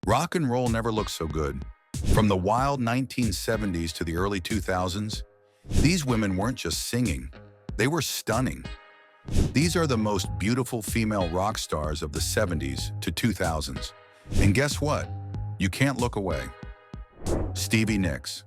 Rock and roll never looked so good. From the wild 1970s to the early 2000s, these women weren't just singing, they were stunning. These are the most beautiful female rock stars of the 70s to 2000s. And guess what? You can't look away. Stevie Nicks.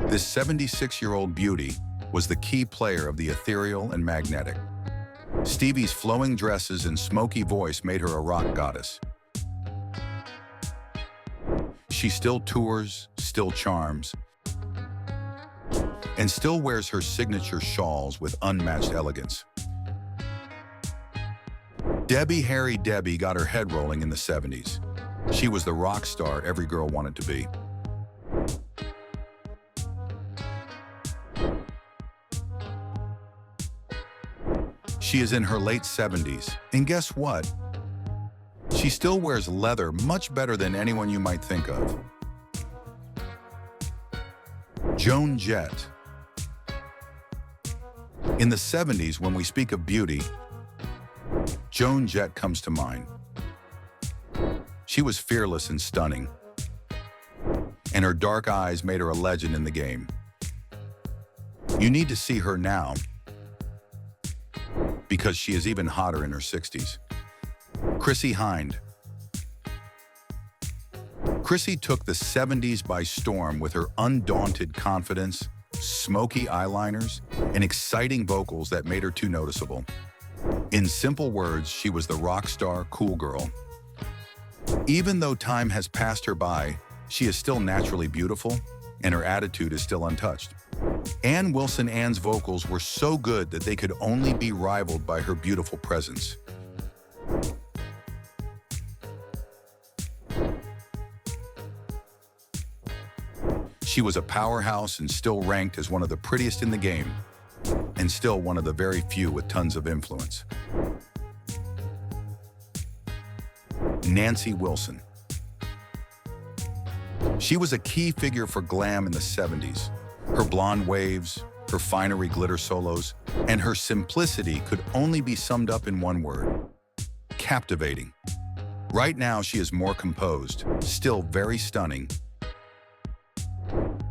This 76-year-old beauty was the key player of the ethereal and magnetic. Stevie's flowing dresses and smoky voice made her a rock goddess. She still tours, still charms, and still wears her signature shawls with unmatched elegance. Debbie Harry Debbie got her head rolling in the 70s. She was the rock star every girl wanted to be. She is in her late 70s, and guess what? She still wears leather much better than anyone you might think of. Joan Jett. In the 70s, when we speak of beauty, Joan Jett comes to mind. She was fearless and stunning, and her dark eyes made her a legend in the game. You need to see her now, because she is even hotter in her 60s. Chrissie Hynde. Chrissie took the 70s by storm with her undaunted confidence, smoky eyeliners, and exciting vocals that made her too noticeable. In simple words, she was the rock star cool girl. Even though time has passed her by, she is still naturally beautiful, and her attitude is still untouched. Ann Wilson Ann's vocals were so good that they could only be rivaled by her beautiful presence. She was a powerhouse and still ranked as one of the prettiest in the game, and still one of the very few with tons of influence. Nancy Wilson. She was a key figure for glam in the 70s. Her blonde waves, her finery glitter solos, and her simplicity could only be summed up in one word: captivating. Right now, she is more composed, still very stunning,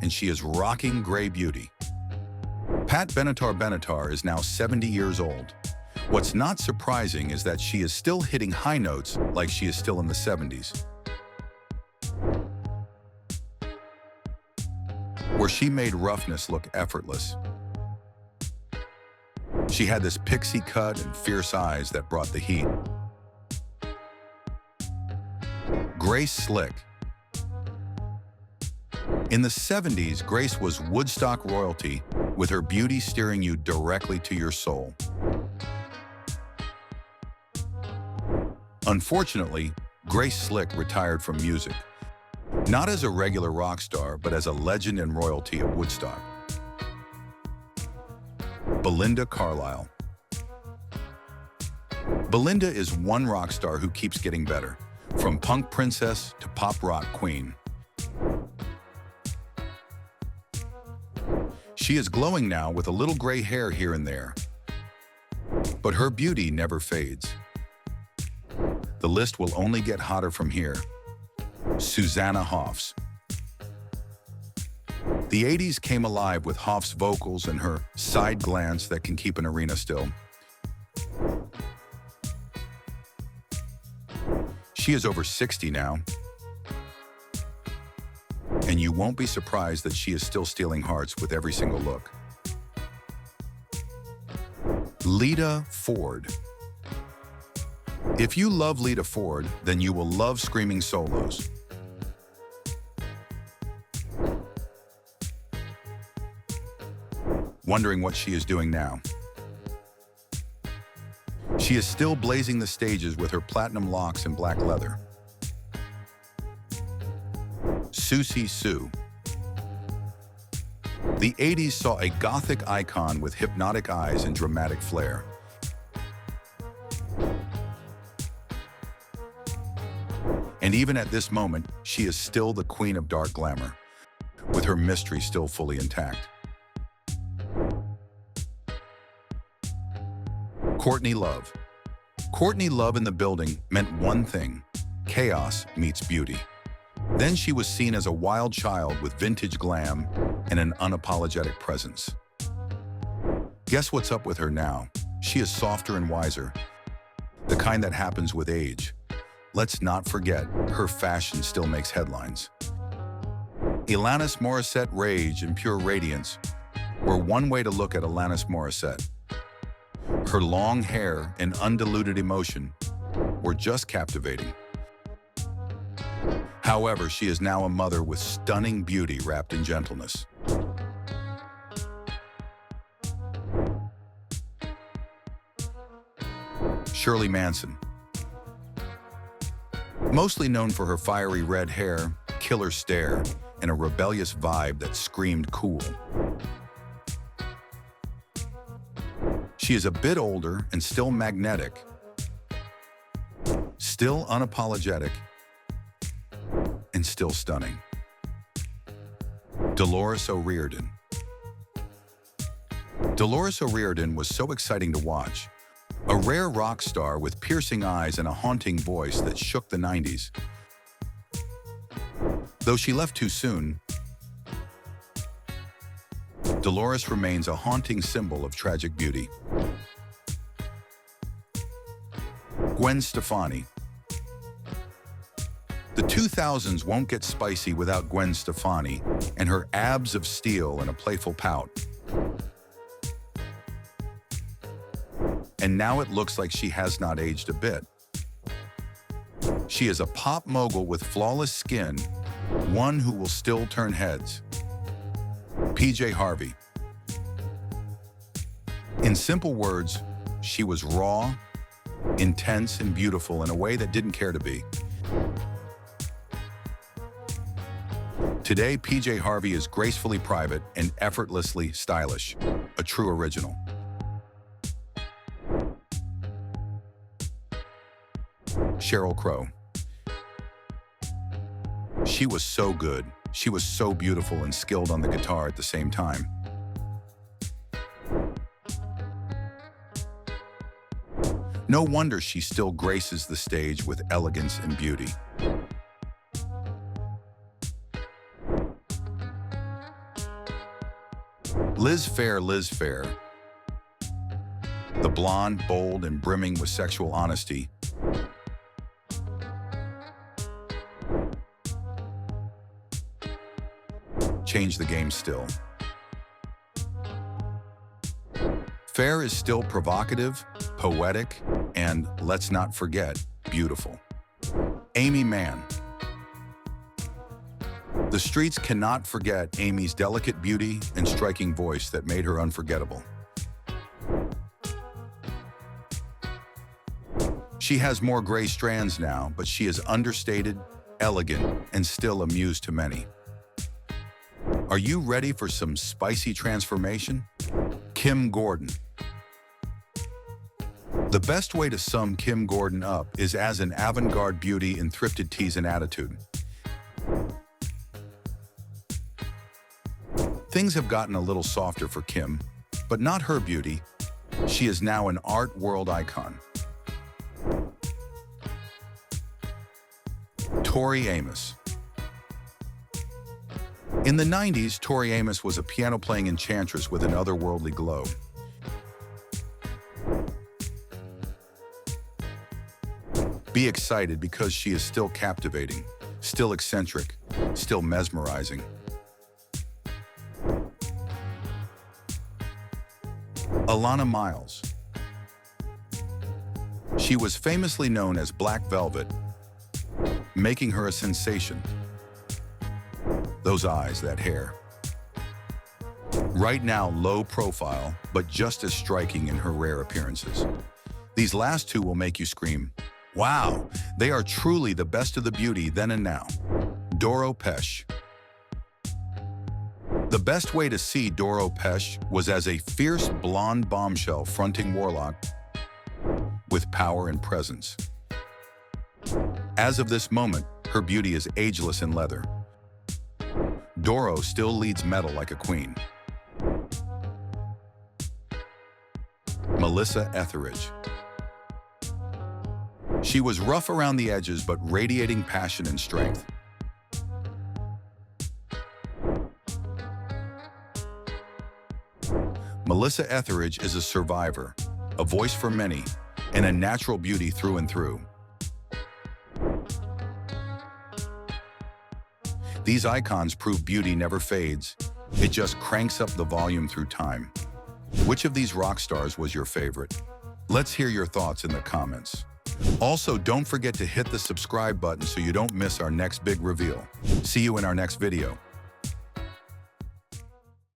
and she is rocking gray beauty. Pat Benatar is now 70 years old. What's not surprising is that she is still hitting high notes like she is still in the 70s, where she made roughness look effortless. She had this pixie cut and fierce eyes that brought the heat. Grace Slick. In the 70s, Grace was Woodstock royalty, with her beauty steering you directly to your soul. Unfortunately, Grace Slick retired from music, not as a regular rock star, but as a legend and royalty of Woodstock. Belinda Carlisle. Belinda is one rock star who keeps getting better, from punk princess to pop rock queen. She is glowing now with a little gray hair here and there, but her beauty never fades. The list will only get hotter from here. Susanna Hoffs. The 80s came alive with Hoffs' vocals and her side glance that can keep an arena still. She is over 60 now, and you won't be surprised that she is still stealing hearts with every single look. Lita Ford. If you love Lita Ford, then you will love screaming solos. Wondering what she is doing now? She is still blazing the stages with her platinum locks and black leather. Siouxsie Sioux. The 80s saw a gothic icon with hypnotic eyes and dramatic flair. And even at this moment, she is still the queen of dark glamour, with her mystery still fully intact. Courtney Love. Courtney Love in the building meant one thing: chaos meets beauty. Then she was seen as a wild child with vintage glam and an unapologetic presence. Guess what's up with her now? She is softer and wiser, the kind that happens with age. Let's not forget, her fashion still makes headlines. Alanis Morissette rage and pure radiance were one way to look at Alanis Morissette. Her long hair and undiluted emotion were just captivating. However, she is now a mother with stunning beauty wrapped in gentleness. Shirley Manson. Mostly known for her fiery red hair, killer stare, and a rebellious vibe that screamed cool. She is a bit older and still magnetic, still unapologetic, and still stunning. Dolores O'Riordan. Dolores O'Riordan was so exciting to watch. A rare rock star with piercing eyes and a haunting voice that shook the 90s. Though she left too soon, Dolores remains a haunting symbol of tragic beauty. Gwen Stefani. The 2000s won't get spicy without Gwen Stefani and her abs of steel and a playful pout. And now it looks like she has not aged a bit. She is a pop mogul with flawless skin, one who will still turn heads. PJ Harvey. In simple words, she was raw, intense, and beautiful in a way that didn't care to be. Today, PJ Harvey is gracefully private and effortlessly stylish, a true original. Sheryl Crow. She was so good. She was so beautiful and skilled on the guitar at the same time. No wonder she still graces the stage with elegance and beauty. Liz Phair. The blonde, bold, and brimming with sexual honesty. Change the game still. Phair is still provocative, poetic, and, let's not forget, beautiful. Amy Mann. The streets cannot forget Amy's delicate beauty and striking voice that made her unforgettable. She has more gray strands now, but she is understated, elegant, and still a muse to many. Are you ready for some spicy transformation? Kim Gordon. The best way to sum Kim Gordon up is as an avant-garde beauty in thrifted tees and attitude. Things have gotten a little softer for Kim, but not her beauty. She is now an art world icon. Tori Amos. In the 90s, Tori Amos was a piano-playing enchantress with an otherworldly glow. Be excited because she is still captivating, still eccentric, still mesmerizing. Alana Miles. She was famously known as Black Velvet, making her a sensation. Those eyes, that hair. Right now, low profile, but just as striking in her rare appearances. These last two will make you scream, wow, they are truly the best of the beauty then and now. Doro Pesch. The best way to see Doro Pesch was as a fierce blonde bombshell fronting Warlock with power and presence. As of this moment, her beauty is ageless in leather. Doro still leads metal like a queen. Melissa Etheridge. She was rough around the edges but radiating passion and strength. Melissa Etheridge is a survivor, a voice for many, and a natural beauty through and through. These icons prove beauty never fades. It just cranks up the volume through time. Which of these rock stars was your favorite? Let's hear your thoughts in the comments. Also, don't forget to hit the subscribe button so you don't miss our next big reveal. See you in our next video.